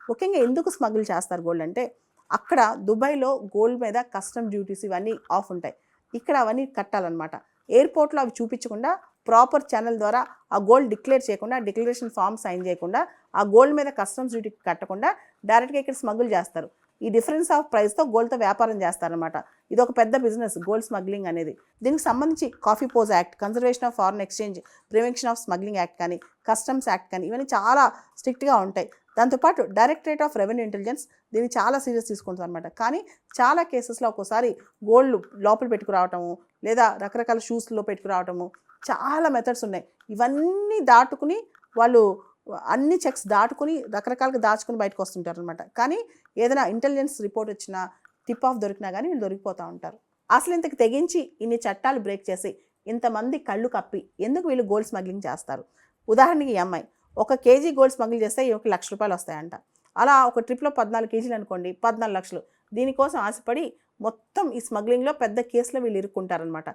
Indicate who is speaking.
Speaker 1: ముఖ్యంగా ఎందుకు స్మగుల్ చేస్తారు గోల్డ్ అంటే, అక్కడ దుబాయ్‌లో గోల్డ్ మీద కస్టమ్ డ్యూటీస్ ఇవన్నీ ఆఫ్ ఉంటాయి. ఇక్కడ అవన్నీ కట్టాలన్నమాట. ఎయిర్‌పోర్ట్‌లో అవి చూపించకుండా ప్రాపర్ ఛానల్ ద్వారా ఆ గోల్డ్ డిక్లేర్ చేయకుండా, డిక్లరేషన్ ఫార్మ్ సైన్ చేయకుండా, ఆ గోల్డ్ మీద కస్టమ్స్ డ్యూటీ కట్టకుండా డైరెక్ట్‌గా ఇక్కడ స్మగుల్ చేస్తారు. ఈ డిఫరెన్స్ ఆఫ్ ప్రైస్‌తో గోల్డ్‌తో వ్యాపారం చేస్తారనమాట. ఇదొక పెద్ద బిజినెస్ గోల్డ్ స్మగ్లింగ్ అనేది. దీనికి సంబంధించి coffee pose act, conservation of foreign exchange, prevention of smuggling act కానీ, కస్టమ్స్ యాక్ట్ కానీ ఇవన్నీ చాలా స్ట్రిక్ట్‌గా ఉంటాయి. దాంతోపాటు డైరెక్టరేట్ ఆఫ్ రెవెన్యూ ఇంటెలిజెన్స్ దీన్ని చాలా సీరియస్ తీసుకుంటుందన్నమాట. కానీ చాలా కేసెస్‌లో ఒక్కోసారి గోల్డ్ లోపల పెట్టుకురావటము, లేదా రకరకాల షూస్‌లో పెట్టుకురావటము, చాలా మెథడ్స్ ఉన్నాయి. ఇవన్నీ దాటుకుని వాళ్ళు అన్ని చెక్స్ దాటుకుని రకరకాలుగా దాచుకుని బయటకు వస్తుంటారనమాట. కానీ ఏదైనా ఇంటెలిజెన్స్ రిపోర్ట్ వచ్చినా, టిప్ ఆఫ్ దొరికినా కానీ వీళ్ళు దొరికిపోతూ ఉంటారు. అసలు ఇంతకు తెగించి ఇన్ని చట్టాలు బ్రేక్ చేసి ఇంతమంది కళ్ళు కప్పి ఎందుకు వీళ్ళు గోల్డ్ స్మగ్లింగ్ చేస్తారు? ఉదాహరణకి ఈ అమ్మాయి 1 కేజీ గోల్డ్ స్మగిల్ చేస్తే ఈమెకి ₹1,00,000 వస్తాయంట. అలా ఒక ట్రిప్‌లో 14 కేజీలు అనుకోండి, 14,00,000. దీనికోసం ఆశపడి మొత్తం ఈ స్మగ్లింగ్‌లో పెద్ద కేసులో వీళ్ళు ఇరుక్కుంటారనమాట.